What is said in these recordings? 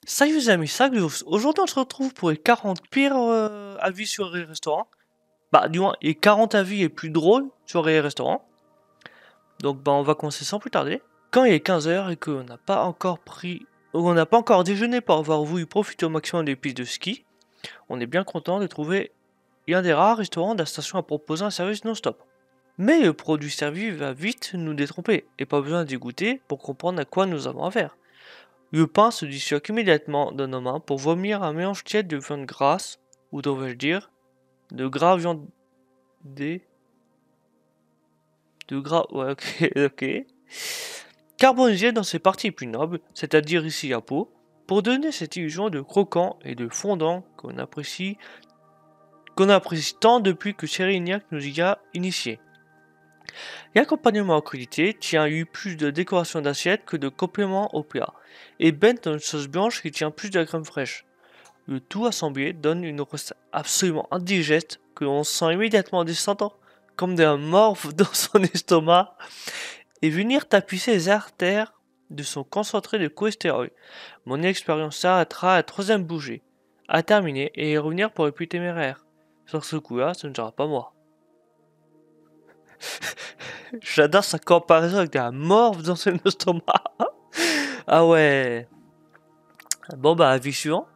Salut les amis, salut. Aujourd'hui on se retrouve pour les 40 pires avis sur les restaurants. Bah du moins les 40 avis les plus drôles sur les restaurants. Donc bah on va commencer sans plus tarder. Quand il est 15 h et qu'on n'a pas encore déjeuné pour avoir voulu profiter au maximum des pistes de ski, on est bien content de trouver un des rares restaurants de la station à proposer un service non-stop. Mais le produit servi va vite nous détromper, et pas besoin d'y goûter pour comprendre à quoi nous avons affaire. Le pain se disloque immédiatement dans nos mains pour vomir un mélange tiède de viande grasse, ou devrais-je dire, de gras viandé. De gras. Ouais, ok, ok. Carbonisé dans ses parties plus nobles, c'est-à-dire ici la peau, pour donner cette illusion de croquant et de fondant qu'on apprécie tant depuis que Chérignac nous y a initiés. L'accompagnement accrédité tient eu plus de décoration d'assiette que de complément au plat, et baigne dans une sauce blanche qui tient plus de la crème fraîche. Le tout assemblé donne une recette absolument indigeste que l'on sent immédiatement descendant comme des morve dans son estomac et venir tapisser les artères de son concentré de cholestérol. Mon expérience s'arrêtera à la troisième bougie, à terminer et revenir pour les plus téméraires. Sur ce coup-là, ce ne sera pas moi. J'adore sa comparaison avec la morve dans son estomac. Ah ouais. Bon bah, avis suivant.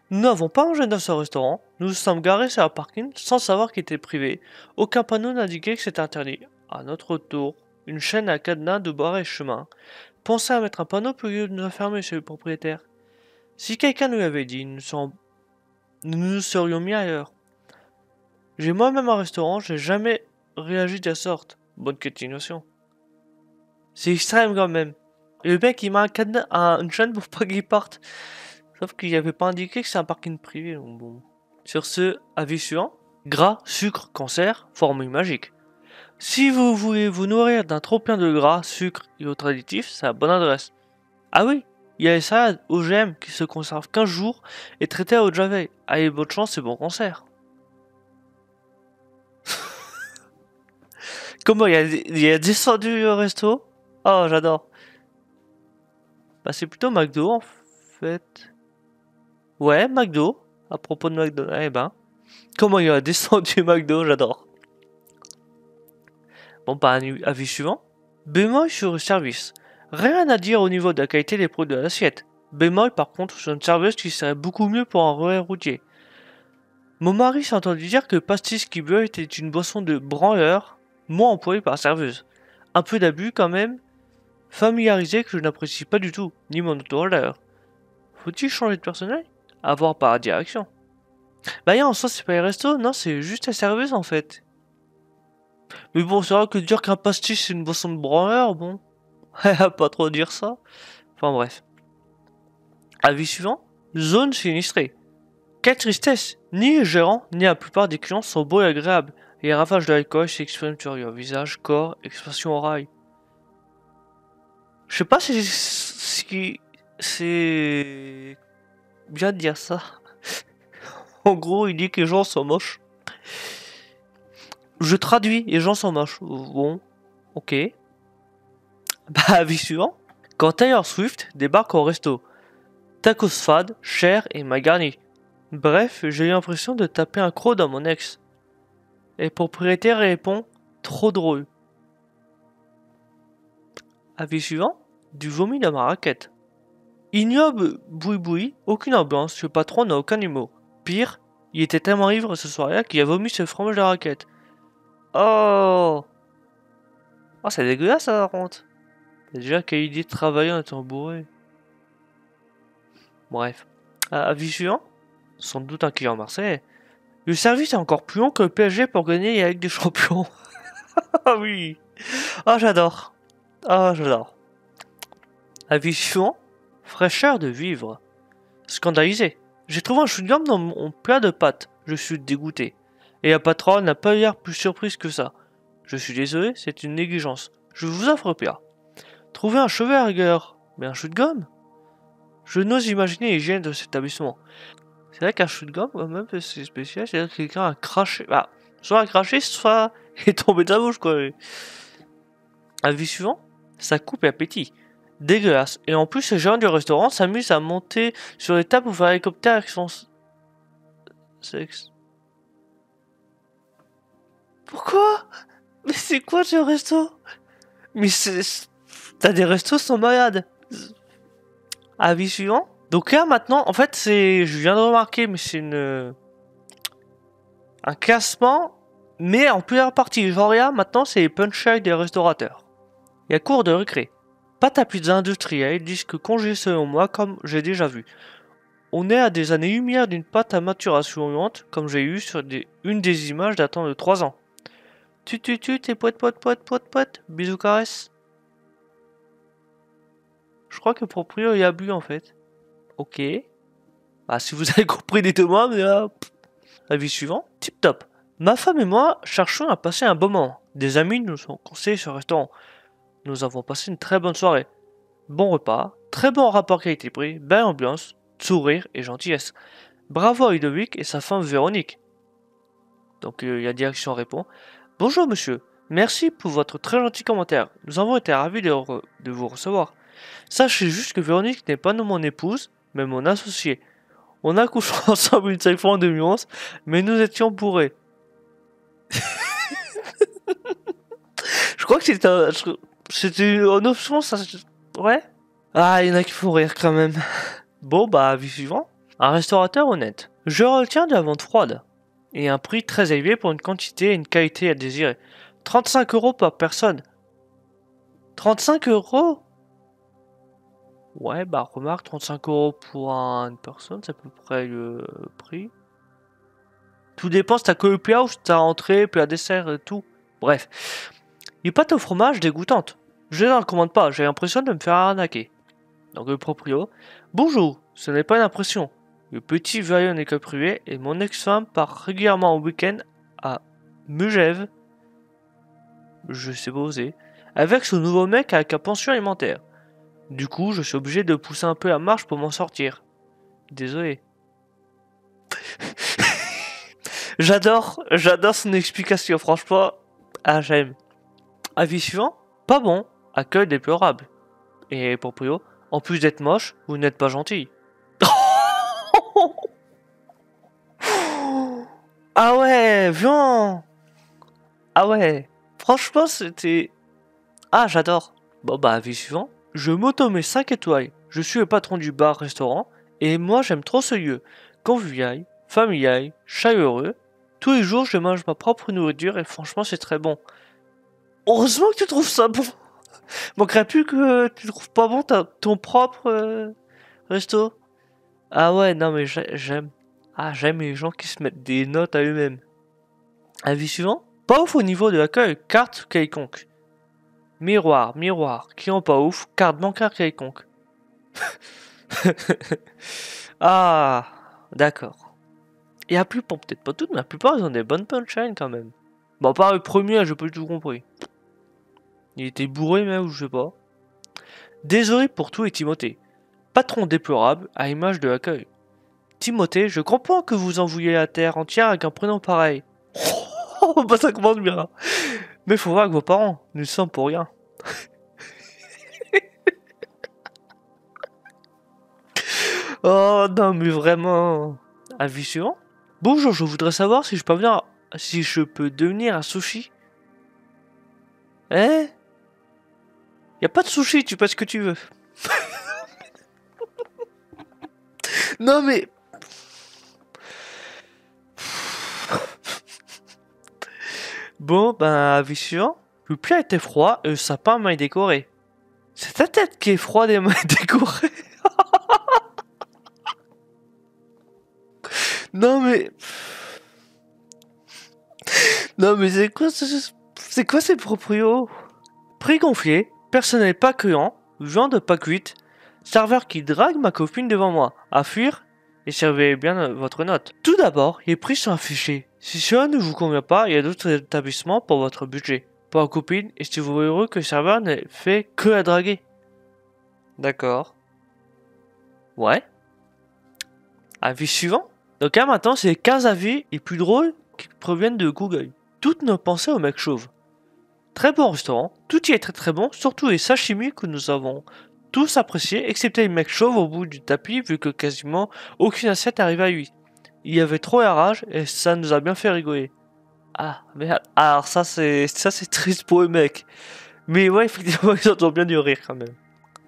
Nous n'avons pas mangé dans ce restaurant, nous nous sommes garés sur un parking sans savoir qu'il était privé. Aucun panneau n'indiquait que c'était interdit. À notre tour, une chaîne à cadenas de barrer chemin. Pensez à mettre un panneau pour nous enfermer chez le propriétaire. Si quelqu'un nous l'avait dit, nous nous serions mis ailleurs. J'ai moi-même un restaurant, j'ai jamais réagi de la sorte. Bonne continuation. C'est extrême quand même. Et le mec il met un cadenas à une chaîne pour pas qu'il parte. Sauf qu'il n'y avait pas indiqué que c'est un parking privé. Donc bon. Sur ce, avis suivant. Gras, sucre, cancer, formule magique. Si vous voulez vous nourrir d'un trop plein de gras, sucre et autres additifs, c'est la bonne adresse. Ah oui, il y a les salades OGM qui se conservent 15 jours et traitées à eau de javel. Allez, bonne chance et bon cancer. Comment il a descendu au resto? Oh, j'adore. Bah, c'est plutôt McDo en fait. Ouais, McDo. À propos de McDo. Eh ben. Comment il a descendu McDo, j'adore. Bon, bah, avis suivant. Bémol sur le service. Rien à dire au niveau de la qualité des produits de l'assiette. Bémol, par contre, sur une serveuse qui serait beaucoup mieux pour un relais routier. Mon mari s'est entendu dire que pastis qui beurre était une boisson de branleur, mot employé par la serveuse. Un peu d'abus quand même, familiarisé que je n'apprécie pas du tout, ni mon entourage d'ailleurs. Faut-il changer de personnel? À voir par la direction. Bah en soi c'est pas les restos, non c'est juste la serveuse en fait. Mais bon c'est vrai que dire qu'un pastis c'est une boisson de branleur, bon. Pas trop dire ça. Enfin bref. Avis suivant. Zone sinistrée. Quelle tristesse! Ni les gérants, ni la plupart des clients sont beaux et agréables. Les ravages de l'alcool s'expriment sur leur visage, corps, expression orale. Je sais pas si c'est bien de dire ça. En gros, il dit que les gens sont moches. Je traduis, les gens sont moches. Bon, ok. Bah, avis suivant. Quand Taylor Swift débarque au resto. Tacos fade, cher et mal garni. Bref, j'ai eu l'impression de taper un croc dans mon ex. Et le propriétaire répond, trop drôle. Avis suivant. Du vomi dans ma raquette. Ignoble boui-boui, aucune ambiance, le patron n'a aucun humour. Pire, il était tellement ivre ce soir-là qu'il a vomi ce fromage de la raquette. Oh! Oh, c'est dégueulasse ça par contre. Déjà, quelle idée de travailler en étant bourré. Bref. Avis suivant. Sans doute un client marseillais. Le service est encore plus long que le PSG pour gagner avec des champions. Ah oui! Ah j'adore. Ah j'adore. Avis suivant. Fraîcheur de vivre. Scandalisé. J'ai trouvé un chewing-gum dans mon plat de pâtes. Je suis dégoûté. Et la patronne n'a pas l'air plus surprise que ça. Je suis désolé, c'est une négligence. Je vous offre le plat. Trouvez un cheveu à rigueur. Mais un chewing-gum? Je n'ose imaginer l'hygiène de cet établissement. C'est vrai qu'un chewing-gum, quand même, c'est spécial. C'est-à-dire que quelqu'un a craché. Bah, soit a craché, soit est tombé de la bouche, quoi. Avis suivant. Ça coupe appétit. Dégueulasse. Et en plus, le gérant du restaurant s'amuse à monter sur les tables pour faire l'hélicoptère avec son sexe. Pourquoi? Mais c'est quoi ce resto? Mais t'as des restos sans malades. Avis suivant. Donc là maintenant, en fait je viens de remarquer, mais c'est un classement, mais en plusieurs parties. Genre là, maintenant c'est les punchlines des restaurateurs. Il y a cours de récré. Pâte à pizza industrielle, disque congé selon moi, comme j'ai déjà vu. On est à des années-lumière d'une pâte à maturation lente, comme j'ai eu sur une des images datant de 3 ans. Tu et poète, bisous caresses. Je crois que Proprio y a bu en fait. Ok. Bah si vous avez compris les demandes, là... Avis suivant. Tip top. Ma femme et moi cherchons à passer un bon moment. Des amis nous ont conseillé ce restaurant. Nous avons passé une très bonne soirée. Bon repas, très bon rapport qualité-prix, belle ambiance, sourire et gentillesse. Bravo à Ludovic et sa femme Véronique. Donc il y a direction répond. Bonjour monsieur, merci pour votre très gentil commentaire. Nous avons été ravis de vous recevoir. Sachez juste que Véronique n'est pas mon épouse, mais mon associée. On a couché ensemble une seule fois en 2011, mais nous étions bourrés. Je crois que c'était une option, ça. Ouais. Ah, il y en a qui font rire quand même. Bon, bah, avis suivant. Un restaurateur honnête. Je retiens de la vente froide. Et un prix très élevé pour une quantité et une qualité à désirer. 35 € par personne. 35 €? Ouais, bah remarque, 35 € pour une personne, c'est à peu près le prix. Tout dépend si t'as que le plat ou si t'as entrée, plat dessert et tout. Bref. Les pâtes au fromage dégoûtantes. Je les recommande pas, j'ai l'impression de me faire arnaquer. Donc le proprio. Bonjour, ce n'est pas une impression. Le petit veut aller en école privée et mon ex-femme part régulièrement au week-end à Megève. Je sais pas oser. Avec son nouveau mec avec la pension alimentaire. Du coup, je suis obligé de pousser un peu la marche pour m'en sortir. Désolé. J'adore son explication, franchement. Ah, j'aime. Avis suivant. Pas bon. Accueil déplorable. Et proprio. En plus d'être moche, vous n'êtes pas gentil. Ah ouais, viens. Ah ouais. Franchement, c'était... Ah, j'adore. Bon bah, avis suivant. Je m'automets 5 étoiles. Je suis le patron du bar-restaurant. Et moi, j'aime trop ce lieu. Convivial, familial, chaleureux. Tous les jours, je mange ma propre nourriture et franchement, c'est très bon. Heureusement que tu trouves ça bon. Manquerait plus que tu trouves pas bon ton propre resto. Ah ouais, non mais j'aime. Ah, j'aime les gens qui se mettent des notes à eux-mêmes. Avis suivant. Pas ouf au niveau de l'accueil, carte quelconque. Miroir, client pas ouf, carte bancaire quelconque. Ah, d'accord. Et la plupart, peut-être pas toutes, mais la plupart ils ont des bonnes punchlines quand même. Bon, par le premier, j'ai pas du tout compris. Il était bourré même, ou je sais pas. Désolé pour tout et Timothée. Patron déplorable, à image de l'accueil. Timothée, je comprends que vous envoyiez la terre entière avec un prénom pareil. Oh, bah ça commence bien. Mais faut voir que vos parents, nous sommes pour rien. Oh non, mais vraiment. Avis suivant. Bonjour, je voudrais savoir si je peux devenir un sushi. Hein? Y a pas de sushi, tu fais ce que tu veux. Non mais... Bon, ben, avis suivant. Le plat était froid et le sapin mal décoré. C'est ta tête qui est froide et mal décorée. Non mais... Non mais c'est quoi ces proprios? Prix gonflé, personnel pas cueillant, viande pas cuite, serveur qui drague ma copine devant moi, à fuir et servez bien votre note. Tout d'abord, les prix sont affichés. Si cela ne vous convient pas, il y a d'autres établissements pour votre budget. Pour la copine, et si vous voulez heureux que le serveur ne fait que la draguer. D'accord. Ouais. Avis suivant. Donc là maintenant, c'est les 15 avis les plus drôles qui proviennent de Google. Toutes nos pensées au mec chauve. Très bon restaurant, tout y est très très bon, surtout les sashimi que nous avons tous appréciés, excepté le mec chauve au bout du tapis, vu que quasiment aucune assiette arrivait à lui. Il y avait trop à rage et ça nous a bien fait rigoler. Ah, merde. Alors ça c'est triste pour eux mec. Mais ouais, effectivement, ils entendent bien du rire quand même.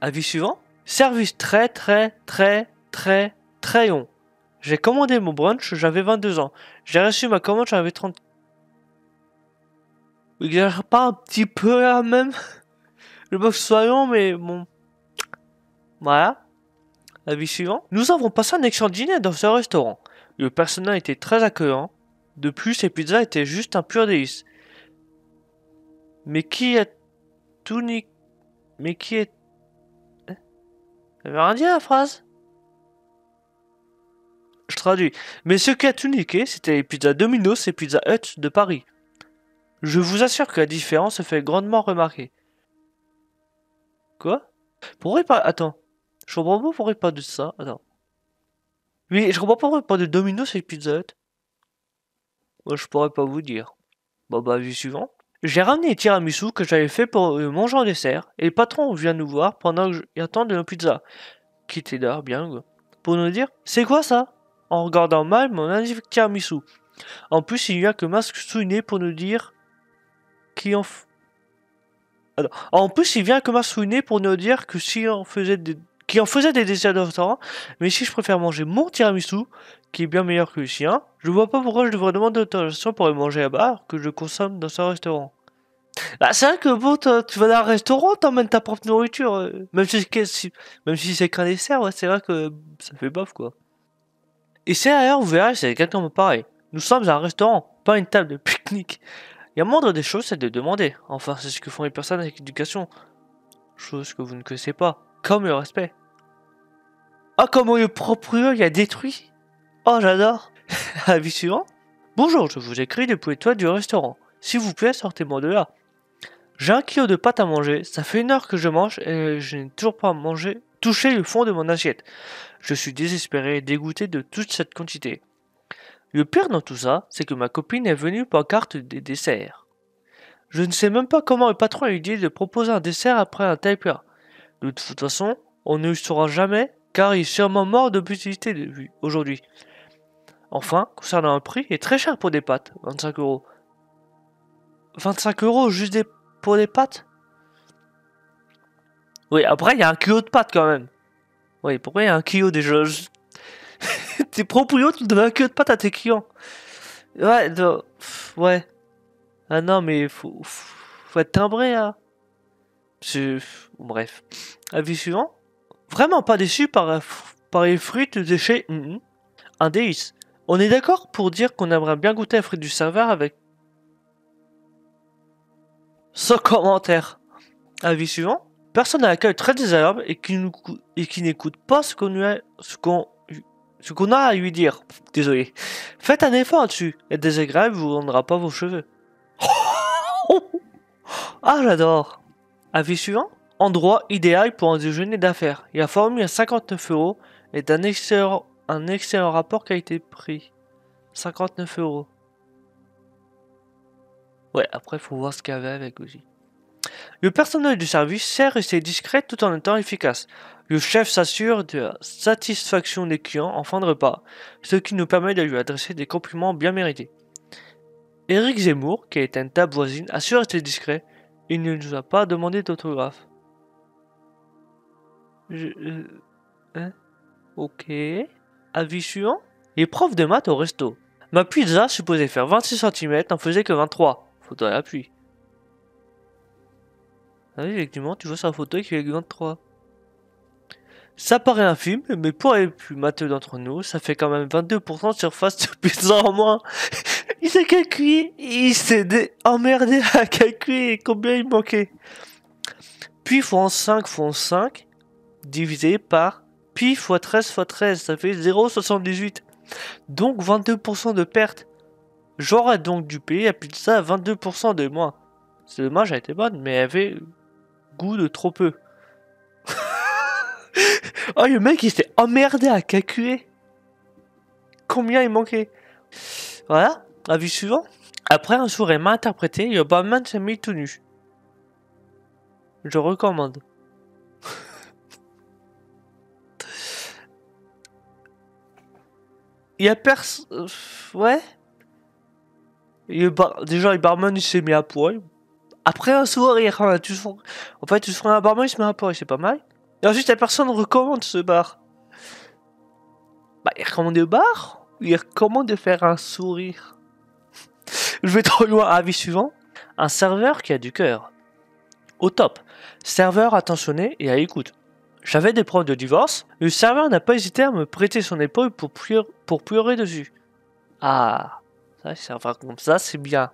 Avis suivant. Service très très très très très long. J'ai commandé mon brunch, j'avais 22 ans. J'ai reçu ma commande, j'avais 30. Vous exagérez pas un petit peu là même? Je veux pas que ce soit long, mais bon. Voilà. Avis suivant. Nous avons passé un excellent dîner dans ce restaurant. Le personnel était très accueillant. De plus, les pizzas étaient juste un pur délice. Mais qui a tout niqué? Mais qui est... Ça veut rien dire la phrase? Je traduis. Mais ce qui a tout niqué, c'était les pizzas Domino's et Pizza Hut de Paris. Je vous assure que la différence se fait grandement remarquer. Quoi? Pourquoi il parle... Attends. Je comprends pas pourquoi il parle de ça. Attends. Oui, je comprends pas pourquoi il parle de Domino's et Pizza Hut. Moi, je pourrais pas vous dire. Bon, bah, vie suivant. J'ai ramené les tiramisu que j'avais fait pour manger en dessert, et le patron vient nous voir pendant que j'attends de nos pizzas, qui était d'ailleurs bien, quoi, pour nous dire c'est quoi ça? En regardant mal mon magnifique tiramisu. En plus, il vient que masque souligné pour nous dire qui en En plus, il vient que masque souligné pour nous dire que si on faisait des qui en faisait des desserts de restaurant, mais si je préfère manger mon tiramisu, qui est bien meilleur que le sien, je vois pas pourquoi je devrais demander autorisation pour le manger là-bas alors que je consomme dans ce restaurant. Bah, c'est vrai que bon, tu vas dans un restaurant, t'emmènes ta propre nourriture. Même si c'est qu'un dessert, ouais, c'est vrai que ça fait bof, quoi. Et c'est ailleurs, vous verrez, c'est exactement pareil. Nous sommes à un restaurant, pas une table de pique-nique. Il y a moindre des choses, c'est de demander. Enfin, c'est ce que font les personnes avec éducation. Chose que vous ne connaissez pas. Comme le respect. Ah, comment le propriétaire a détruit. Oh, j'adore. Avis suivant. Bonjour, je vous écris depuis l'étoile du restaurant. S'il vous plaît, sortez-moi de là. J'ai 1 kilo de pâtes à manger, ça fait 1 heure que je mange et je n'ai toujours pas touché le fond de mon assiette. Je suis désespéré et dégoûté de toute cette quantité. Le pire dans tout ça, c'est que ma copine est venue par carte des desserts. Je ne sais même pas comment le patron a eu l'idée de proposer un dessert après un tel plat. De toute façon, on ne le saura jamais car il est sûrement mort de publicité aujourd'hui. Enfin, concernant le prix, il est très cher pour des pâtes, 25 euros. 25 euros juste pour des pâtes? Oui, après, il y a 1 kilo de pâtes quand même. Oui, pourquoi il y a 1 kilo déjà? T'es proprio, tu donnes 1 kilo de pâtes à tes clients. Ouais, ouais. Ah non, mais faut être timbré, là. Bref. Avis suivant. Vraiment pas déçu par les frites de chez un délice. On est d'accord pour dire qu'on aimerait bien goûter les frites du serveur avec... Sans commentaire. Avis suivant. Personne à l'accueil très désagréable et qui n'écoute pas ce qu'on a à lui dire. Désolé. Faites un effort là-dessus. Être désagréable vous rendra pas vos cheveux. Ah, j'adore. Avis suivant. Endroit idéal pour un déjeuner d'affaires. Il a fourni à 59 euros et d'un un excellent rapport qualité-prix. 59 euros. Ouais, après faut voir ce qu'il y avait avec aussi. Le personnel du service sait rester discret tout en étant efficace. Le chef s'assure de la satisfaction des clients en fin de repas, ce qui nous permet de lui adresser des compliments bien mérités. Éric Zemmour, qui est à une table voisine, a su rester discret. Il ne nous a pas demandé d'autographe. Hein? Ok. Avis suivant. Les profs de maths au resto. Ma pizza, supposée faire 26 cm, n'en faisait que 23. Photo à l'appui. Ah oui, effectivement, tu vois sur la photo qu'il fait 23. Ça paraît infime, mais pour les plus matheux d'entre nous, ça fait quand même 22% de surface de pizza en moins. Il s'est calculé, il s'est emmerdé à calculer combien il manquait. Puis fois 5 fois 5, divisé par pi fois 13 fois 13, ça fait 0,78. Donc 22% de perte. J'aurais donc dû payer la pizza à 22% de moins. C'est dommage, elle était bonne, mais elle avait goût de trop peu. Oh, le mec, il s'est emmerdé à calculer combien il manquait. Voilà, avis suivant. Après un sourire mal interprété, le barman s'est mis tout nu. Je recommande. Il y a personne... Ouais. Déjà, le barman, il s'est mis à poil. Après un sourire, hein, en fait, tu feras un barman, il se met à poil, c'est pas mal. Et ensuite, la personne recommande ce bar. Bah, il recommande le bar, il recommande de faire un sourire. Je vais trop loin. Avis suivant. Un serveur qui a du cœur. Au top. Serveur attentionné et à l'écoute. J'avais des problèmes de divorce. Le serveur n'a pas hésité à me prêter son épaule pour pleurer dessus. Ah, ça, serveur comme ça, c'est bien.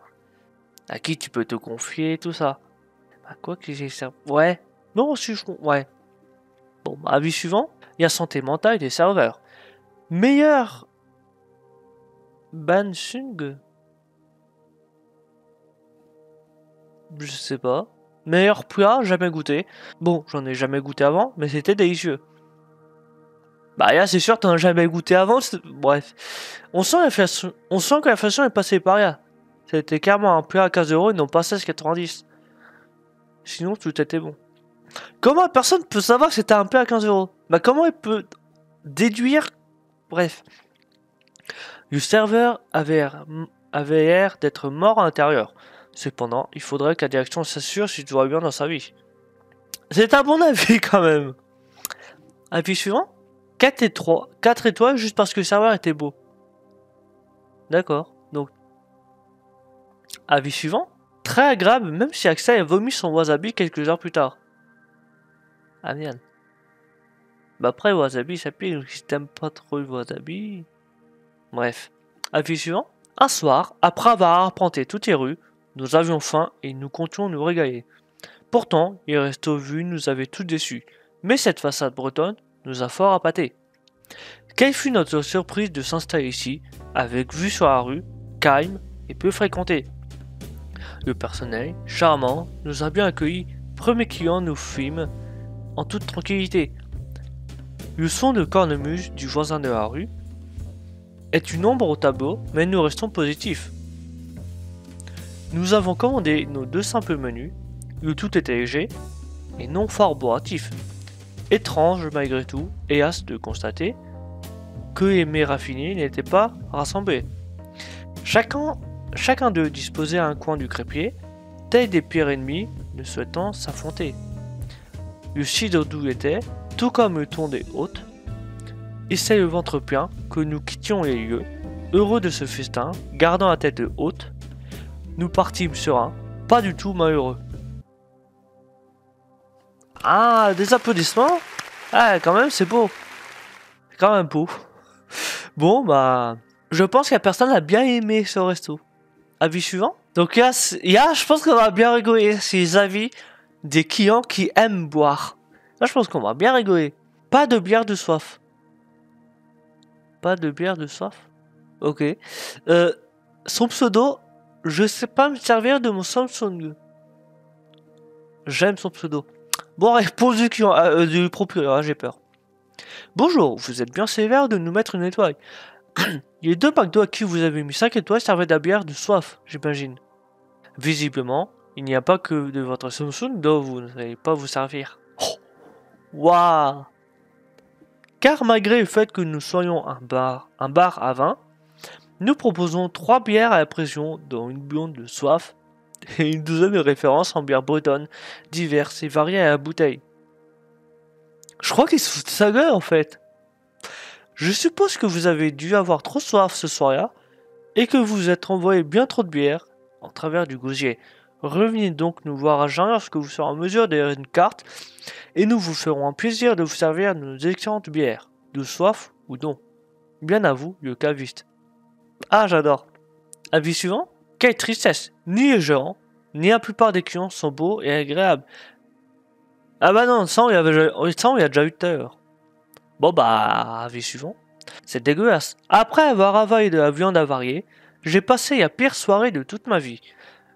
À qui tu peux te confier, tout ça. Bah, quoi que j'ai servi. Ouais. Non, si je. Ouais. Bon, bah, avis suivant. Il y a santé mentale des serveurs. Meilleur. Bansung. Je sais pas. Meilleur plat jamais goûté. Bon, j'en ai jamais goûté avant, mais c'était délicieux. Bah là, c'est sûr, t'en as jamais goûté avant. Bref. On sent que l'inflation est passée par là. C'était clairement un plat à 15 € et non pas 16,90. Sinon, tout était bon. Comment personne peut savoir que c'était un plat à 15 €? Bah comment il peut déduire... Bref. Le serveur avait l'air d'être mort à l'intérieur. Cependant, il faudrait que la direction s'assure si tout va bien dans sa vie. C'est un bon avis quand même. Avis suivant. 4 étoiles juste parce que le serveur était beau. D'accord. Donc, avis suivant. Très agréable même si Axel a vomi son wasabi quelques heures plus tard. Ah merde. Bah après wasabi ça pique, donc si t'aimes pas trop le wasabi... Bref. Avis suivant. Un soir, après avoir arpenté toutes les rues, nous avions faim et nous comptions nous régaler. Pourtant, les restos vus nous avaient tous déçus. Mais cette façade bretonne nous a fort appâtés. Quelle fut notre surprise de s'installer ici, avec vue sur la rue, calme et peu fréquentée. Le personnel, charmant, nous a bien accueillis, premier client nous fîmes en toute tranquillité. Le son de cornemuse du voisin de la rue est une ombre au tableau, mais nous restons positifs. Nous avons commandé nos 2 simples menus, le tout était léger et non fort bourratif. Étrange malgré tout, hélas de constater que les mets raffinés n'étaient pas rassemblés. Chacun d'eux disposait à un coin du crépier, tels des pires ennemis ne souhaitant s'affronter. Le cidre doux était, tout comme le ton des hôtes, et c'est le ventre plein que nous quittions les lieux, heureux de ce festin, gardant la tête haute, nous partîmes sereins, pas du tout malheureux. Ah, des applaudissements? Ah, quand même, c'est beau. C'est quand même beau. Bon, bah, je pense que la personne a bien aimé ce resto. Avis suivant. Donc là, je pense qu'on va bien rigoler. C'est les avis des clients qui aiment boire. Là, je pense qu'on va bien rigoler. Pas de bière de soif. Pas de bière de soif. Ok. Son pseudo, je sais pas me servir de mon Samsung. J'aime son pseudo. Bon, réponse du client, du propriétaire, j'ai peur. Bonjour, vous êtes bien sévère de nous mettre une étoile. Les 2 McDo à qui vous avez mis 5 étoiles servaient de la bière de soif, j'imagine. Visiblement, il n'y a pas que de votre Samsung dont vous ne savez pas vous servir. Waouh! Car malgré le fait que nous soyons un bar à vin, nous proposons 3 bières à la pression, dont une blonde de soif et une douzaine de références en bières bretonnes, diverses et variées à la bouteille. Je crois qu'il se fout de sa gueule en fait. Je suppose que vous avez dû avoir trop soif ce soir-là et que vous vous êtes envoyé bien trop de bière en travers du gosier. Revenez donc nous voir à jeun lorsque vous serez en mesure d'avoir une carte et nous vous ferons un plaisir de vous servir nos excellentes bières, de soif ou non. Bien à vous, le caviste. Ah, j'adore. Avis suivant. Quelle tristesse. Ni les gérants, ni la plupart des clients sont beaux et agréables. Ah bah non, ça on y a déjà eu tout à l'heure. Bon bah, avis suivant. C'est dégueulasse. Après avoir avalé de la viande avariée, j'ai passé la pire soirée de toute ma vie.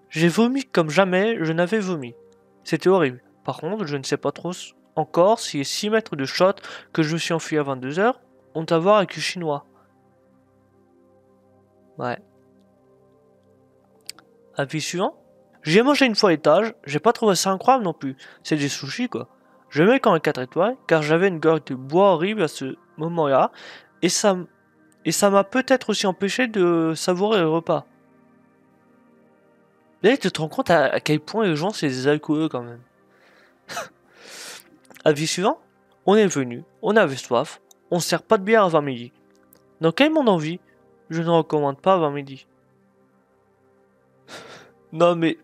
J'ai vomi comme jamais je n'avais vomi. C'était horrible. Par contre, je ne sais pas trop encore si les 6 mètres de shot que je me suis enfui à 22h ont à voir avec le chinois. Ouais. Avis suivant. J'y ai mangé une fois à l'étage, j'ai pas trouvé ça incroyable non plus. C'est des sushis quoi. Je mets quand même 4 étoiles, car j'avais une gorge de bois horrible à ce moment-là, et ça m'a peut-être aussi empêché de savourer le repas. Là, tu te rends compte à quel point les gens c'est des alcooleux quand même. Avis suivant, on est venu, on avait soif, on sert pas de bière avant midi. Dans quel monde on vit? Je ne recommande pas avant midi. Non mais...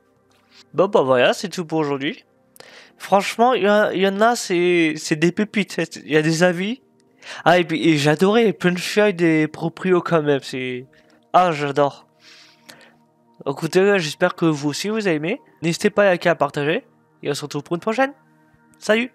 Bon bah voilà, c'est tout pour aujourd'hui. Franchement, il y en a, c'est des pépites. Il y a des avis. Ah, et puis et j'adorais les punch des proprios quand même. C'est... Ah, j'adore. Écoutez, j'espère que vous aussi vous avez aimé. N'hésitez pas à liker, à partager. Et on se retrouve pour une prochaine. Salut!